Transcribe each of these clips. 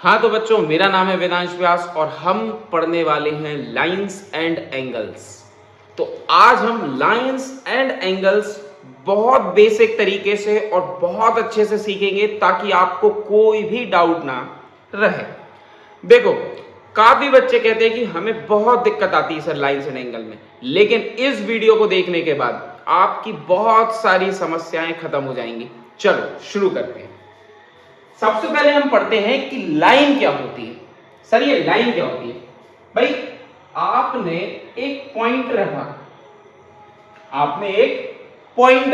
हाँ तो बच्चों, मेरा नाम है वेदांश व्यास और हम पढ़ने वाले हैं लाइंस एंड एंगल्स। तो आज हम लाइंस एंड एंगल्स बहुत बेसिक तरीके से और बहुत अच्छे से सीखेंगे ताकि आपको कोई भी डाउट ना रहे। देखो, काफी बच्चे कहते हैं कि हमें बहुत दिक्कत आती है सर लाइंस एंड एंगल में, लेकिन इस वीडियो को देखने के बाद आपकी बहुत सारी समस्याएं खत्म हो जाएंगी। चलो शुरू करते हैं। सबसे पहले हम पढ़ते हैं कि लाइन क्या होती है। सर ये लाइन क्या होती है? भाई आपने एक पॉइंट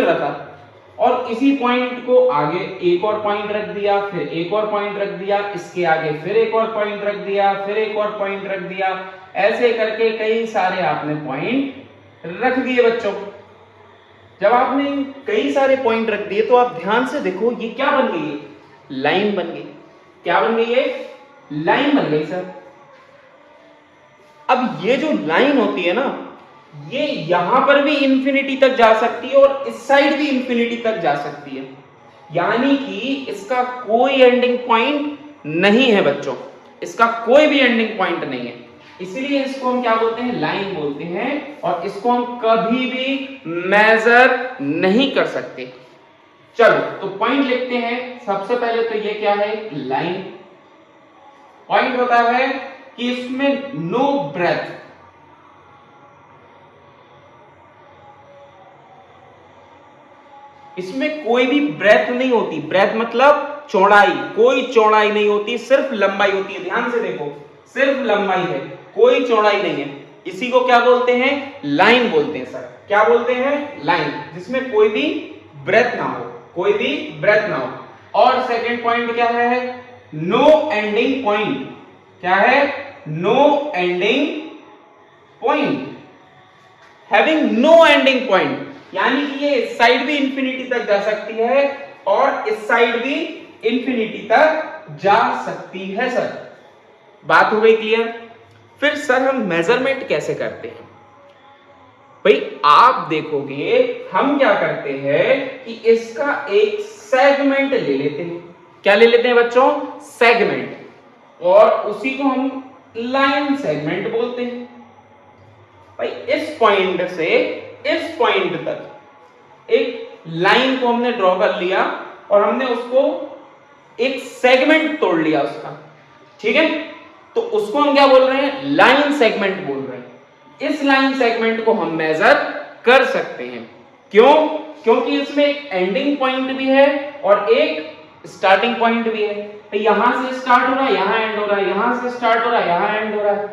रखा, और इसी पॉइंट को आगे एक और पॉइंट रख दिया, फिर एक और पॉइंट रख दिया, इसके आगे फिर एक और पॉइंट रख दिया, फिर एक और पॉइंट रख दिया, ऐसे करके कई सारे आपने पॉइंट रख दिए बच्चों। जब आपने कई सारे पॉइंट रख दिए तो आप ध्यान से देखो, ये क्या बन गई है? लाइन बन गई। क्या बन गई है? लाइन बन गई सर। अब ये जो लाइन होती है ना, ये यहां पर भी इंफिनिटी तक जा सकती है और इस साइड भी इंफिनिटी तक जा सकती है, यानी कि इसका कोई एंडिंग पॉइंट नहीं है बच्चों, इसका कोई भी एंडिंग पॉइंट नहीं है। इसलिए इसको हम क्या बोलते हैं? लाइन बोलते हैं, और इसको हम कभी भी मेजर नहीं कर सकते। चलो तो पॉइंट लिखते हैं। सबसे पहले तो ये क्या है? लाइन। पॉइंट होता है कि इसमें नो ब्रेथ, इसमें कोई भी ब्रेथ नहीं होती। ब्रेथ मतलब चौड़ाई, कोई चौड़ाई नहीं होती, सिर्फ लंबाई होती है। ध्यान से देखो, सिर्फ लंबाई है, कोई चौड़ाई नहीं है। इसी को क्या बोलते हैं? लाइन बोलते हैं सर। क्या बोलते हैं? लाइन, जिसमें कोई भी ब्रेथ ना हो, कोई भी ब्रेथ ना हो। और सेकंड पॉइंट क्या है? No ending point. क्या है? No ending point. Having no ending point, यानी कि ये इस साइड भी इंफिनिटी तक जा सकती है और इस साइड भी इंफिनिटी तक जा सकती है सर। बात हो गई क्लियर? फिर सर हम मेजरमेंट कैसे करते हैं? भाई आप देखोगे हम क्या करते हैं कि इसका एक सेगमेंट ले लेते हैं। क्या ले लेते हैं बच्चों? सेगमेंट। और उसी को हम लाइन सेगमेंट बोलते हैं। भाई इस पॉइंट से इस पॉइंट तक एक लाइन को हमने ड्रॉ कर लिया और हमने उसको एक सेगमेंट तोड़ लिया उसका, ठीक है? तो उसको हम क्या बोल रहे हैं? लाइन सेगमेंट बोल रहे हैं। इस लाइन सेगमेंट को हम मेजर कर सकते हैं। क्यों? क्योंकि इसमें एक एंडिंग पॉइंट भी है और एक स्टार्टिंग पॉइंट भी है। तो यहां से स्टार्ट हो रहा है, यहां एंड हो रहा है, यहां से स्टार्ट हो रहा है, यहां एंड हो रहा है।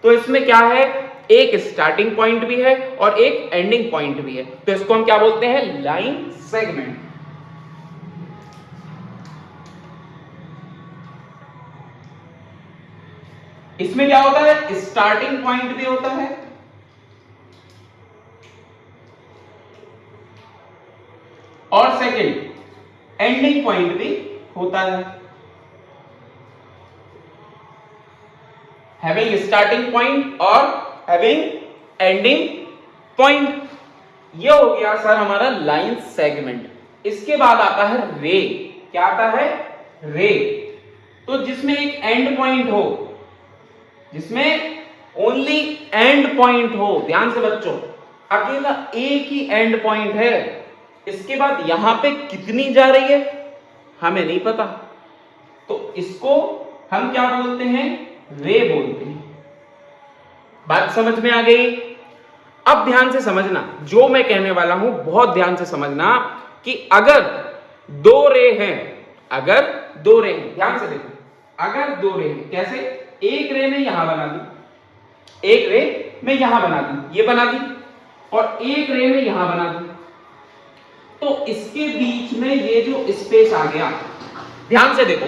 तो इसमें क्या है? एक स्टार्टिंग पॉइंट भी है और एक एंडिंग पॉइंट भी है। तो इसको हम क्या बोलते हैं? Line segment. इसमें क्या होता है? स्टार्टिंग पॉइंट भी होता है और सेकंड एंडिंग पॉइंट भी होता है। हैविंग स्टार्टिंग पॉइंट और हैविंग एंडिंग पॉइंट, ये हो गया सर हमारा लाइन सेगमेंट। इसके बाद आता है रे। क्या आता है? रे। तो जिसमें एक एंड पॉइंट हो, जिसमें ओनली एंड पॉइंट हो। ध्यान से बच्चों, अकेला एक ही एंड पॉइंट है, इसके बाद यहां पे कितनी जा रही है हमें नहीं पता। तो इसको हम क्या बोलते हैं? रे बोलते हैं। बात समझ में आ गई? अब ध्यान से समझना, जो मैं कहने वाला हूं बहुत ध्यान से समझना कि अगर दो रे हैं, ध्यान से देखो, अगर दो रे हैं, कैसे? एक रे में यहां बना दी, एक रे में यहां बना दी, ये बना दी, और एक रे में यहां बना दी। तो इसके बीच में ये जो स्पेस आ गया, ध्यान से देखो,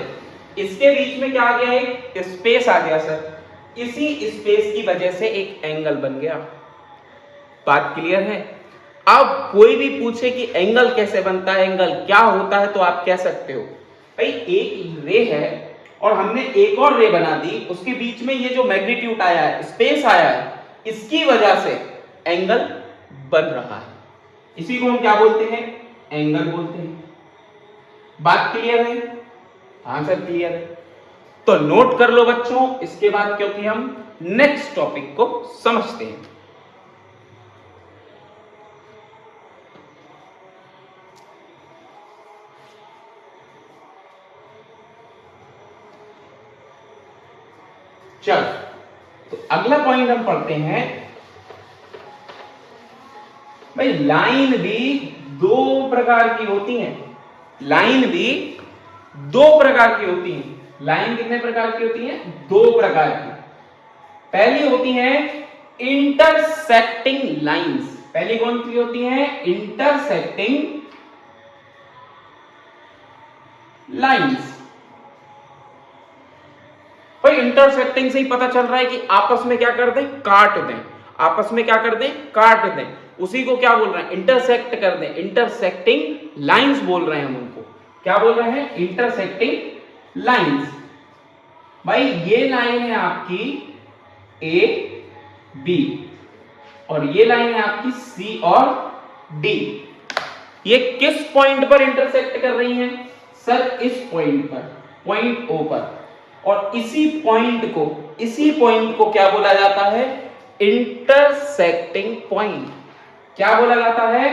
इसके बीच में क्या आ गया? एक स्पेस आ गया सर। इसी स्पेस की वजह से एक एंगल बन गया। बात क्लियर है? अब कोई भी पूछे कि एंगल कैसे बनता है, एंगल क्या होता है, तो आप कह सकते हो भाई एक रे है और हमने एक और रे बना दी, उसके बीच में ये जो मैग्नीट्यूड आया है, स्पेस आया है, इसकी वजह से एंगल बन रहा है। इसी को हम क्या बोलते हैं? एंगल बोलते हैं। बात क्लियर है? हाँ सर क्लियर है। तो नोट कर लो बच्चों इसके बाद, क्योंकि हम नेक्स्ट टॉपिक को समझते हैं। चल, तो अगला पॉइंट हम पढ़ते हैं भाई, लाइन भी दो प्रकार की होती है। लाइन भी दो प्रकार की होती है। लाइन कितने प्रकार की होती है? दो प्रकार की। पहली होती है इंटरसेक्टिंग लाइंस। पहली कौन सी होती है? Intersecting lines. भाई इंटरसेक्टिंग से ही पता चल रहा है कि आपस में क्या कर दें? काट दें। आपस में क्या कर दें? काट दें। उसी को क्या बोल रहे हैं? इंटरसेक्ट कर दें। इंटरसेक्टिंग लाइंस बोल रहे हैं हम उनको। क्या बोल रहे हैं? Intersecting lines. भाई ये लाइन है आपकी ए बी और ये लाइन है आपकी सी और डी। ये किस पॉइंट पर इंटरसेक्ट कर रही हैं? सर इस पॉइंट पर, पॉइंट ओ पर। और इसी पॉइंट को क्या बोला जाता है? Intersecting point. क्या बोला जाता है?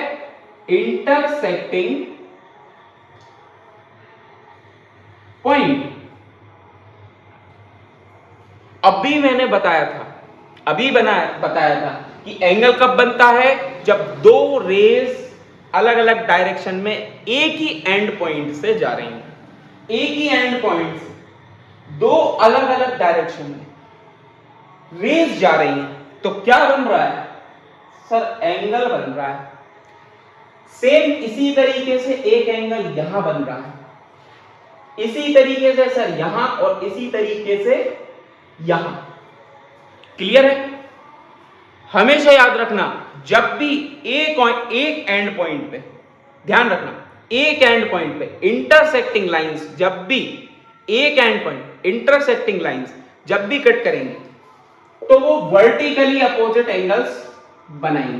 Intersecting point. अभी मैंने बताया था कि एंगल कब बनता है? जब दो रेज अलग अलग डायरेक्शन में एक ही एंड पॉइंट से जा रही हैं। एक ही एंड पॉइंट से दो अलग अलग डायरेक्शन में रेज जा रही हैं, तो क्या बन रहा है? सर एंगल बन रहा है। सेम इसी तरीके से एक एंगल यहां बन रहा है, इसी तरीके से सर यहां, और इसी तरीके से यहां। क्लियर है? हमेशा याद रखना, जब भी एक एंड पॉइंट पे, ध्यान रखना, एक एंड पॉइंट पे इंटरसेक्टिंग लाइंस, जब भी एक एंड पॉइंट इंटरसेक्टिंग लाइंस जब भी कट करेंगे तो वो वर्टिकली अपोजिट एंगल्स बनाएंगे।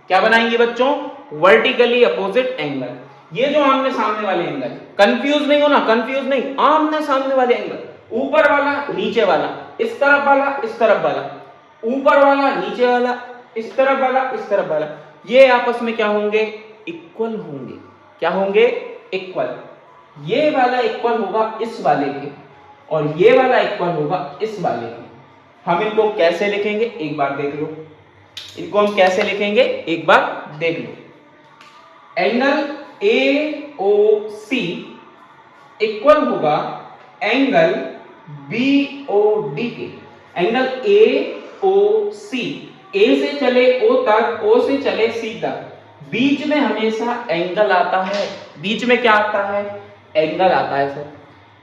क्या बनाएंगे बच्चों? Vertically opposite angle. ये जो आमने सामने वाले एंगल, कंफ्यूज नहीं होना, कंफ्यूज नहीं, आमने सामने वाले एंगल, ऊपर वाला नीचे वाला, इस तरफ वाला इस तरफ वाला, ऊपर वाला नीचे वाला, इस तरफ वाला इस तरफ वाला, ये आपस में क्या होंगे? इक्वल होंगे। क्या होंगे? इक्वल। ये वाला इक्वल होगा इस वाले के और ये वाला इक्वल होगा इस वाले के। हम इनको कैसे लिखेंगे एक बार देख लो। इनको हम कैसे लिखेंगे एक बार देख लो। एंगल AOC इक्वल होगा एंगल BOD के। एंगल AOC, A से चले O तक, O से चले C तक, बीच में हमेशा एंगल आता है। बीच में क्या आता है? एंगल आता है सर।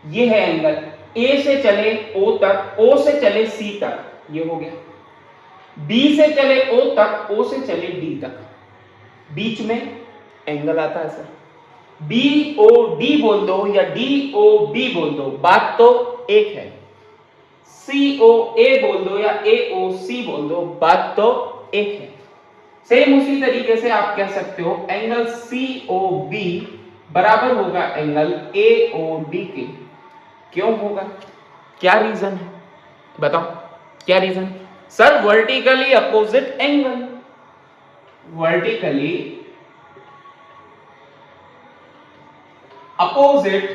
ये है एंगल। A से चले O तक, O से चले C तक, ये हो गया। B से चले O तक, O से चले D तक, बीच में एंगल आता है सर। BOD बोल दो या DOB बोल दो, बात तो एक है। COA बोल दो या AOC बोल दो, बात तो एक है। सेम उसी तरीके से आप कह सकते हो एंगल COB बराबर होगा एंगल AOD के। क्यों होगा? क्या रीजन है? बताओ क्या reason? Sir vertically opposite angle. Vertically opposite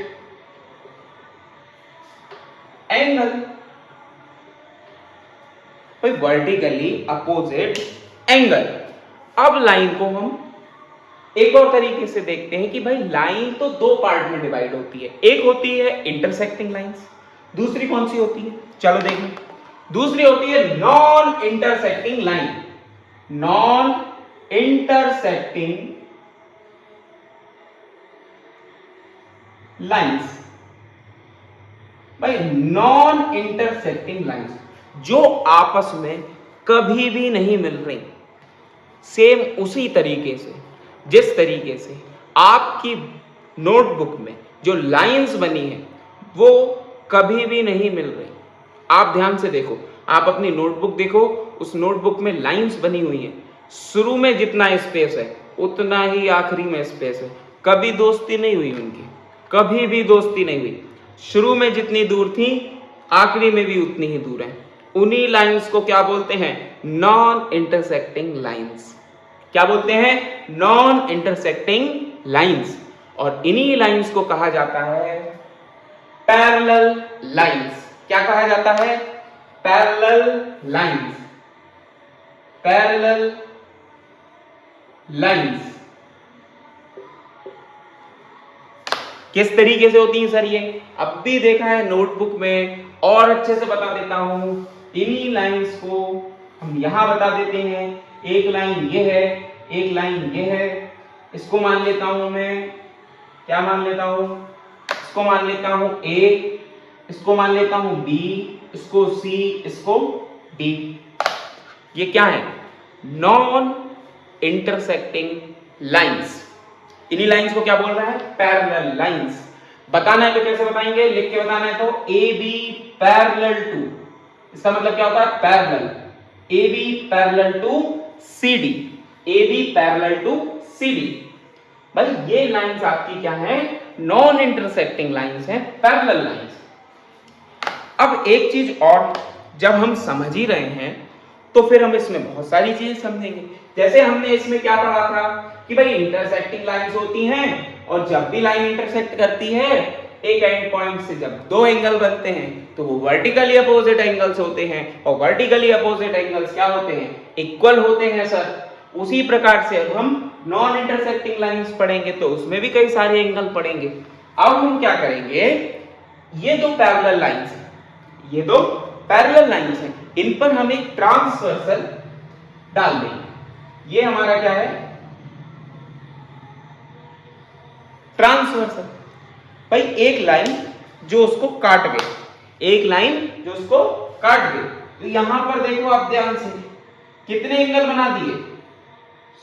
angle. भाई वर्टिकली अपोजिट एंगल। अब लाइन को हम एक और तरीके से देखते हैं कि भाई लाइन तो दो पार्ट में डिवाइड होती है। एक होती है इंटरसेक्टिंग लाइंस, दूसरी कौन सी होती है? चलो देखें। दूसरी होती है non intersecting line. Non intersecting lines. भाई नॉन इंटरसेक्टिंग लाइंस जो आपस में कभी भी नहीं मिल रही। सेम उसी तरीके से जिस तरीके से आपकी नोटबुक में जो लाइंस बनी है वो कभी भी नहीं मिल रही। आप ध्यान से देखो, आप अपनी नोटबुक देखो, उस नोटबुक में लाइंस बनी हुई है। शुरू में जितना स्पेस है उतना ही आखिरी में स्पेस है। कभी दोस्ती नहीं हुई उनकी, कभी भी दोस्ती नहीं हुई। शुरू में जितनी दूर थी आखिरी में भी उतनी ही दूर है। उन्हीं लाइंस को क्या बोलते हैं? Non intersecting lines. क्या बोलते हैं? Non intersecting lines. और इन्हीं लाइंस को कहा जाता है पैरेलल लाइंस। क्या कहा जाता है? Parallel lines. पैरेलल लाइंस किस तरीके से होती है सर? ये अब भी देखा है नोटबुक में, और अच्छे से बता देता हूं। इन्हीं लाइंस को हम यहां बता देते हैं। एक लाइन ये है, एक लाइन ये है। इसको मान लेता हूं मैं, क्या मान लेता हूं? इसको मान लेता हूं ए, इसको मान लेता हूं बी, इसको सी, इसको डी। ये क्या है? Non intersecting lines. इन्हीं लाइंस को क्या बोल रहा है? Parallel lines. बताना है तो कैसे बताएंगे? लिख के बताना है तो ए बी पैरेलल टू, इसका मतलब क्या होता है? Parallel. A B parallel to C D, A B parallel to C D. भाई ये लाइंस आपकी क्या है? नॉन इंटरसेक्टिंग लाइंस है, पैरेलल लाइंस। अब एक चीज और, जब हम समझ ही रहे हैं तो फिर हम इसमें बहुत सारी चीजें समझेंगे। जैसे हमने इसमें क्या पढ़ा था कि भाई इंटरसेक्टिंग लाइंस होती हैं, और जब भी लाइन इंटरसेक्ट करती है एक एंड पॉइंट से, जब दो एंगल बनते हैं तो वो वर्टिकली अपोजिट एंगल्स होते हैं। और वर्टिकली अपोजिट एंगल्स क्या होते हैं? इक्वल होते हैं सर। उसी प्रकार से अब हम नॉन इंटरसेक्टिंग लाइंस पढ़ेंगे तो उसमें भी कई सारे एंगल पढ़ेंगे। अब हम क्या करेंगे? ये दो पैरेलल लाइंस हैं, ये दो पैरेलल लाइंस हैं, इन पर हम एक ट्रांसवर्सल डाल देंगे। ये हमारा क्या है? ट्रांसवर्सल। भाई एक लाइन जो उसको काट गई, एक लाइन जो उसको काट गई, तो यहां पर देखो आप ध्यान से, कितने एंगल बना दिए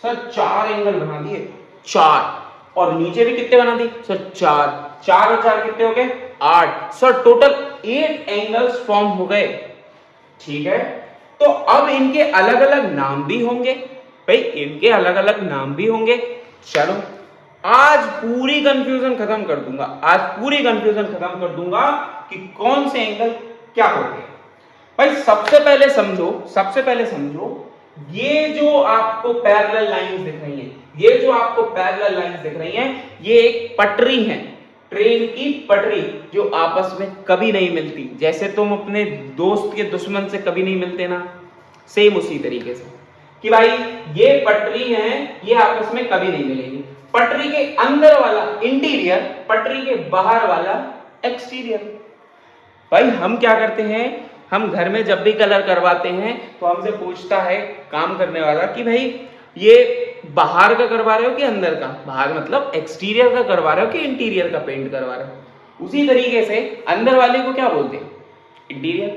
सर? 4 एंगल बना दिए, 4। और नीचे भी कितने बना दिए सर? 4। 4 और 4 कितने हो गए? 8। सर टोटल 8 एंगल्स फॉर्म हो गए। ठीक है, तो अब इनके अलग अलग नाम भी होंगे। भाई इनके अलग अलग नाम भी होंगे। चलो आज पूरी कंफ्यूजन खत्म कर दूंगा, आज पूरी कंफ्यूजन खत्म कर दूंगा कि कौन से एंगल क्या होते हैं। भाई सबसे पहले समझो, सबसे पहले समझो, ये जो आपको पैरेलल लाइंस दिख रही हैं, ये जो आपको पैरेलल लाइंस दिख रही हैं, ये एक पटरी है, ट्रेन की पटरी, जो आपस में कभी नहीं मिलती। जैसे तुम अपने दोस्त के दुश्मन से कभी नहीं मिलते ना, सेम उसी तरीके से कि भाई ये पटरी है, ये आपस में कभी नहीं मिलेगी। पटरी के अंदर वाला इंटीरियर, पटरी के बाहर वाला एक्सटीरियर। भाई हम क्या करते हैं, हम घर में जब भी कलर करवाते हैं तो हमसे पूछता है काम करने वाला कि भाई ये बाहर का करवा रहे हो कि अंदर का? बाहर मतलब एक्सटीरियर का करवा रहे हो कि इंटीरियर का पेंट करवा रहे हो? उसी तरीके से अंदर वाले को क्या बोलते हैं? इंटीरियर।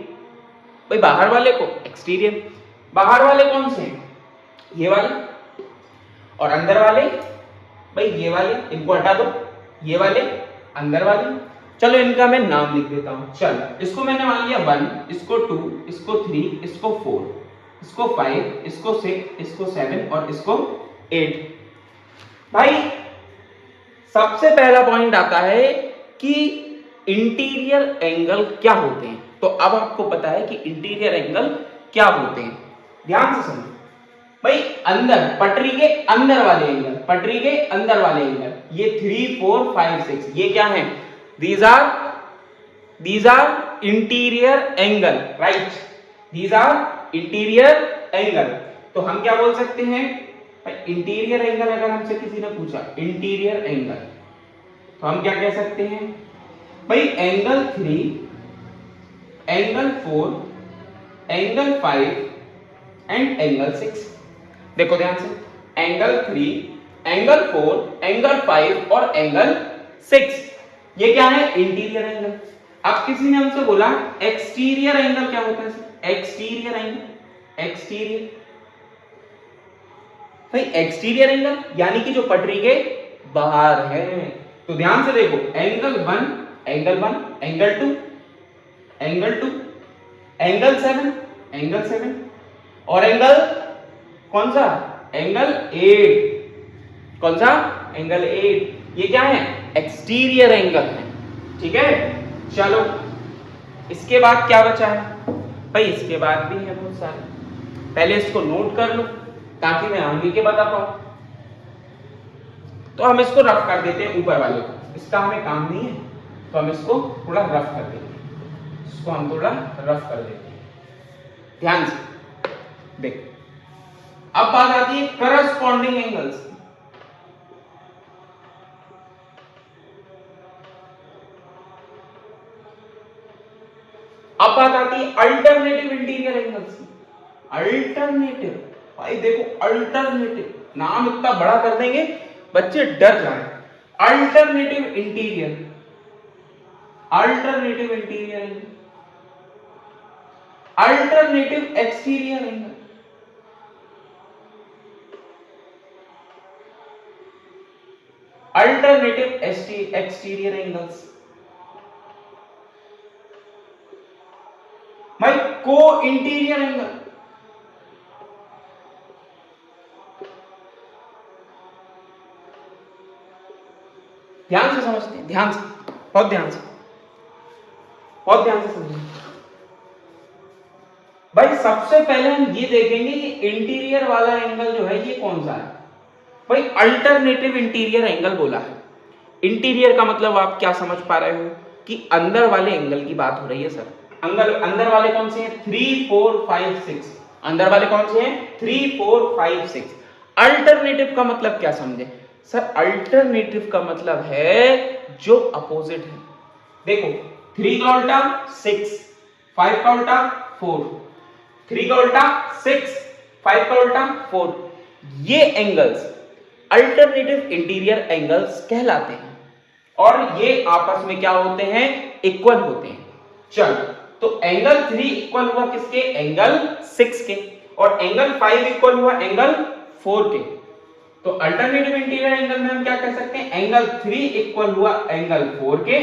भाई बाहर वाले को एक्सटीरियर। बाहर वाले कौन से हैं? ये वाले। और अंदर वाले भाई ये वाले, इनको हटा दो, ये वाले अंदर वाले। चलो इनका मैं नाम लिख देता हूं। चल इसको मैंने मान लिया 1, इसको 2, इसको 3, इसको 4, इसको 5, इसको 6, इसको 7 और इसको 8। भाई सबसे पहला पॉइंट आता है कि इंटीरियर एंगल क्या होते हैं। तो अब आपको पता है कि इंटीरियर एंगल क्या होते हैं, ध्यान से समझो। भाई अंदर, पटरी के अंदर वाले एंगल, पटरी के अंदर वाले एंगल, ये 3, 4, 5, 6, ये क्या है? These are interior angle, right? These are interior angle। तो हम क्या बोल सकते हैं? इंटीरियर एंगल अगर हमसे किसी ने पूछा इंटीरियर एंगल, तो हम क्या कह सकते हैं? भाई angle 3, angle 4, angle 5 and angle 6। देखो ध्यान से, एंगल 3, एंगल 4, एंगल 5 और एंगल 6, ये क्या है? Interior angle. अब किसी ने हमसे बोला एक्सटीरियर एंगल क्या होता है? Exterior angle, exterior. भाई एक्सटीरियर एंगल यानी कि जो पटरी के बाहर है। तो ध्यान से देखो, angle 1, angle 1, angle 2, angle 2, angle 7, angle 7 और एंगल कौन सा? एंगल 8। कौन सा? एंगल 8। ये क्या है? एक्सटीरियर एंगल है। ठीक है, चलो इसके बाद क्या बचा है भाई? इसके बाद भी है बहुत सारे, पहले इसको नोट कर लो ताकि मैं आगे के बता पाऊं। तो हम इसको रफ कर देते हैं ऊपर वाले को, इसका हमें काम नहीं है, तो हम इसको थोड़ा रफ कर देते हैं, इसको हम थोड़ा रफ कर देते हैं। ध्यान से देख, अब बात आती है करस्पॉन्डिंग एंगल्स। अब बात आती है अल्टरनेटिव इंटीरियर एंगल्स की। अल्टरनेटिव, भाई देखो अल्टरनेटिव, नाम इतना बड़ा कर देंगे बच्चे डर जाए। Alternative interior, alternative interior angle, alternative exterior angle, alternative exterior angles, भाई को इंटीरियर एंगल, ध्यान से समझते हैं, ध्यान से, बहुत ध्यान से, बहुत ध्यान से समझें। भाई सबसे पहले हम ये देखेंगे कि इंटीरियर वाला एंगल जो है ये कौन सा है। भाई अल्टरनेटिव इंटीरियर एंगल बोला है। इंटीरियर का मतलब आप क्या समझ पा रहे हो कि अंदर वाले एंगल की बात हो रही है सर। अंदर वाले कौन से हैं? 3 4 5 6। अंदर वाले कौन से हैं? 3 4 5 6। अल्टरनेटिव का मतलब क्या समझे सर? अल्टरनेटिव का मतलब है जो अपोजिट है। देखो 3 का उल्टा 6, 5 का उल्टा 4, 3 का उल्टा 6, 5 का उल्टा 4। ये एंगल्स अल्टरनेटिव इंटीरियर एंगल्स कहलाते हैं और ये आपस में क्या होते हैं? इक्वल होते हैं। चल, तो एंगल 3 इक्वल हुआ किसके? एंगल 6 के। और एंगल 5 इक्वल हुआ एंगल 4 के। तो अल्टरनेटिव इंटीरियर एंगल में हम क्या कह सकते हैं? एंगल 3 इक्वल हुआ एंगल 4 के।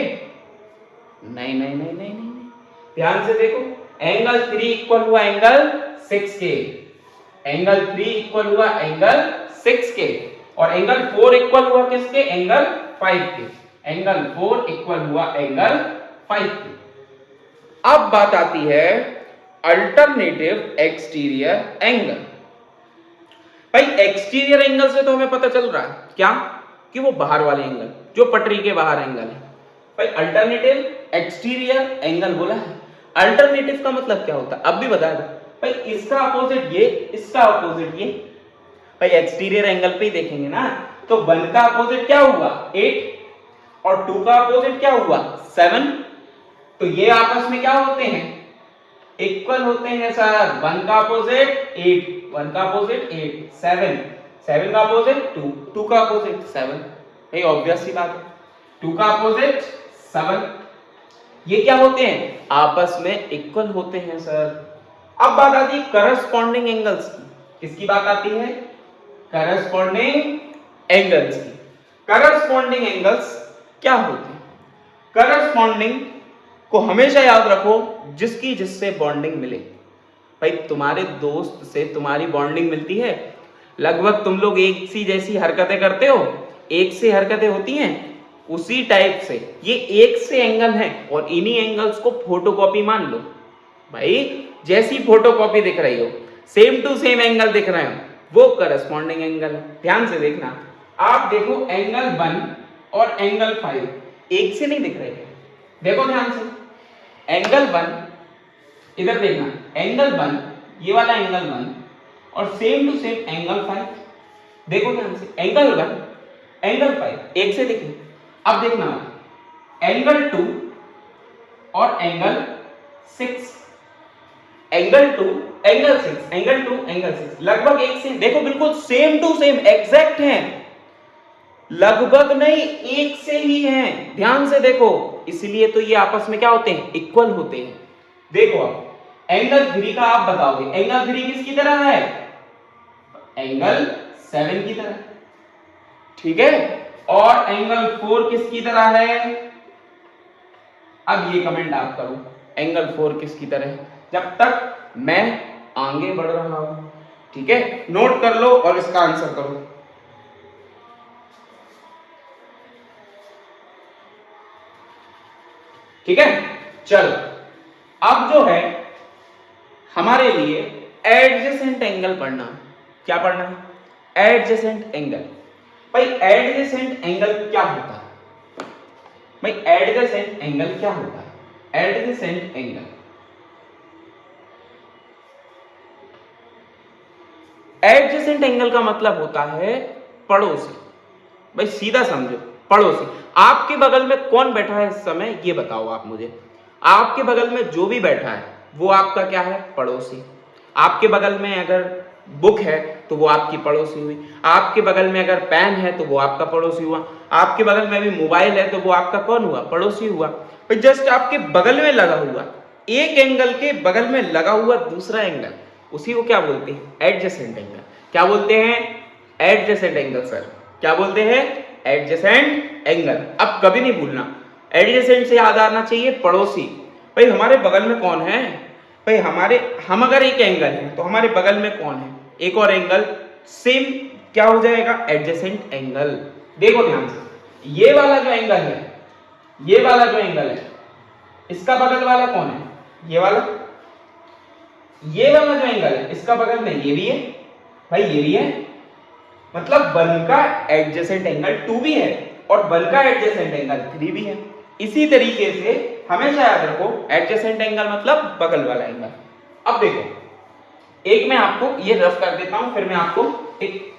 नहीं नहीं नहीं नहीं नहीं, ध्यान से देखो, एंगल 3 इक्वल हुआ एंगल 6 के, एंगल 3 इक्वल हुआ एंगल 6 के, और एंगल 4 इक्वल हुआ किसके? एंगल 5 के। एंगल 4 इक्वल हुआ एंगल 5 के। अब बात आती है अल्टरनेटिव एक्सटीरियर एंगल। भाई एक्सटीरियर एंगल से तो हमें पता चल रहा है क्या कि वो बाहर वाले एंगल, जो पटरी के बाहर एंगल है। भाई अल्टरनेटिव एक्सटीरियर एंगल बोला है। अल्टरनेटिव का मतलब क्या होता है अब भी बता दो। भाई इसका अपोजिट ये, इसका अपोजिट ये। भाई एक्सटीरियर एंगल पे ही देखेंगे ना, तो 1 का अपोजिट क्या हुआ? 8, और 2 का अपोजिट क्या हुआ? 7। तो ये आपस में क्या होते हैं? इक्वल होते हैं सर। 1 का अपोजिट 8, 1 का अपोजिट 8, 7, 7 का अपोजिट 2, 2 का अपोजिट 7। ये ऑब्वियस सी बात है, 2 का अपोजिट 7। ये क्या होते हैं? आपस में इक्वल होते हैं सर। अब बात आती है करस्पॉन्डिंग एंगल्स की। किसकी बात आती है? करस्पॉन्डिंग एंगल्स की। करस्पॉन्डिंग एंगल्स क्या होते हैं? करस्पॉन्डिंग को हमेशा याद रखो जिसकी जिससे बॉन्डिंग मिले। भाई तुम्हारे दोस्त से तुम्हारी बॉन्डिंग मिलती है, लगभग तुम लोग एक सी जैसी हरकतें करते हो, एक से हरकतें होती हैं, उसी टाइप से ये एक से एंगल हैं और इन्हीं एंगल्स को फोटोकॉपी मान लो। भाई जैसी फोटोकॉपी दिख रही हो, सेम टू सेम एंगल दिख रहे हो, वो करस्पॉन्डिंग एंगल है। ध्यान से देखना, आप देखो एंगल 1 और एंगल 5 एक से नहीं दिख रहे हैं। देखो ध्यान से, एंगल 1 इधर देखना, एंगल 1 ये वाला एंगल 1 और सेम टू सेम एंगल 5। देखो ध्यान से, एंगल 1 एंगल 5 एक से दिखे। अब देखना एंगल 2 और angle 6, angle 2 angle 6, angle 2 angle 6 लगभग एक से, देखो बिल्कुल सेम टू सेम एग्जैक्ट हैं, लगभग नहीं एक से ही हैं। ध्यान से देखो, इसलिए तो ये आपस में क्या होते हैं? इक्वल होते हैं। देखो अब एंगल 3 का आप बताओगे, एंगल 3 किसकी तरह है? एंगल 7 की तरह, ठीक है। और एंगल 4 किसकी तरह है? अब ये कमेंट आप करो, एंगल 4 किसकी तरह है, जब तक मैं आगे बढ़ रहा हूं, ठीक है। नोट कर लो और इसका आंसर करो। ठीक है, चलो अब जो है हमारे लिए एडजेसेंट एंगल पढ़ना है। क्या पढ़ना है? Adjacent angle. भाई एडजेसेंट एंगल क्या होता है? भाई एडजेसेंट एंगल क्या होता है? एडजेसेंट एंगल, एडजेसेंट एंगल का मतलब होता है पड़ोसी। भाई सीधा समझो, पड़ोसी। आपके बगल में कौन बैठा है इस समय, ये बताओ आप मुझे। आपके बगल में जो भी बैठा है वो आपका क्या है? पड़ोसी। आपके बगल में अगर बुक है तो वो आपकी पड़ोसी हुई। आपके बगल में अगर पेन है तो वो आपका पड़ोसी हुआ। आपके बगल में भी मोबाइल है तो वो आपका कौन हुआ? पड़ोसी हुआ। भाई जस्ट आपके बगल में लगा हुआ, एक एंगल के बगल में लगा हुआ दूसरा एंगल, उसी को क्या बोलते हैं? Adjacent angle. क्या बोलते हैं? Adjacent angle sir. क्या बोलते हैं? Adjacent angle. अब कभी नहीं भूलना, एडजेसेंट से याद आना चाहिए पड़ोसी। भाई हमारे बगल में कौन है? भाई हम अगर एक एंगल है तो हमारे बगल में कौन है? एक और एंगल, सेम क्या हो जाएगा? Adjacent angle. देखो ध्यान से, ये वाला जो एंगल है, ये वाला जो एंगल है, इसका बगल वाला कौन है? ये वाला। ये वाला जो एंगल है इसका बगल में ये भी है, भाई ये भी है। मतलब बल का एडजेसेंट एंगल 2 भी है और बल का एडजेसेंट एंगल 3 भी है। इसी तरीके से हमेशा याद रखो, एडजेसेंट एंगल मतलब बगल वाला एंगल। अब देखो, एक मैं आपको ये रफ कर देता हूं, फिर मैं आपको एक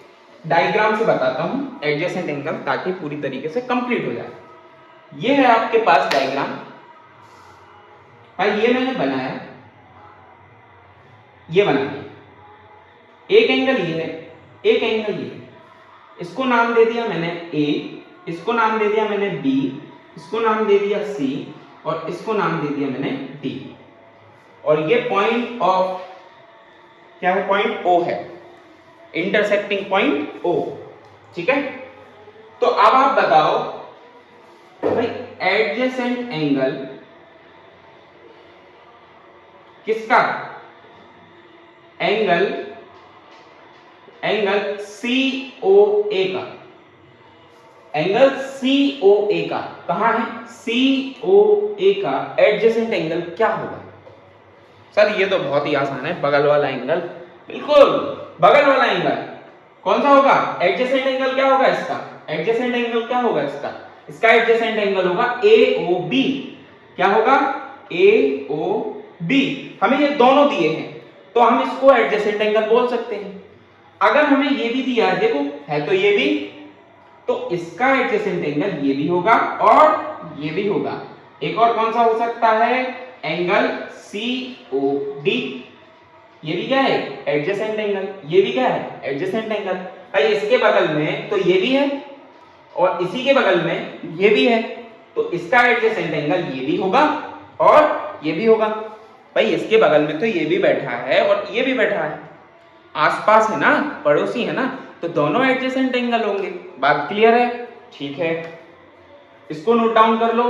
डायग्राम से बताता हूं एडजेसेंट एंगल, ताकि पूरी तरीके से कंप्लीट हो जाए। ये है आपके पास डायग्राम। भाई ये मैंने बनाया, ये बना दिया। एक एंगल ये है, एक एंगल ये है। इसको नाम दे दिया मैंने ए, इसको नाम दे दिया मैंने बी, इसको नाम दे दिया सी, और इसको नाम दे दिया मैंने डी। और ये पॉइंट ऑफ क्या है? पॉइंट ओ है, इंटरसेक्टिंग पॉइंट ओ। ठीक है, तो अब आप बताओ भाई एडजेसेंट एंगल किसका? एंगल COA का। एंगल COA का कहां है? COA का एडजेसेंट एंगल क्या होगा? सर ये तो बहुत ही आसान है, बगल वाला एंगल। बिल्कुल, बगल वाला एंगल कौन सा होगा? एडजेसेंट एंगल क्या होगा इसका? एडजेसेंट एंगल क्या होगा इसका? इसका एडजेसेंट एंगल होगा AOB। क्या होगा? AOB। हमें ये दोनों दिए हैं तो हम इसको एडजेसेंट एंगल बोल सकते हैं। अगर हमें ये भी दिया है, देखो है तो ये भी, तो इसका एडजेसेंट एंगल ये भी होगा और ये भी होगा। एक और कौन सा हो सकता है? Angle COD। ये भी क्या है? Adjacent angle. ये भी क्या है? Adjacent angle. भाई इसके बगल में तो ये भी है और इसी के बगल में ये भी है, तो इसका एडजेसेंट एंगल ये भी होगा और ये भी होगा। भाई इसके बगल में तो ये भी बैठा है और ये भी बैठा है, आसपास है ना, पड़ोसी है ना, तो दोनों एडजेसेंट एंगल होंगे। बात क्लियर है? ठीक है, इसको नोट डाउन कर लो।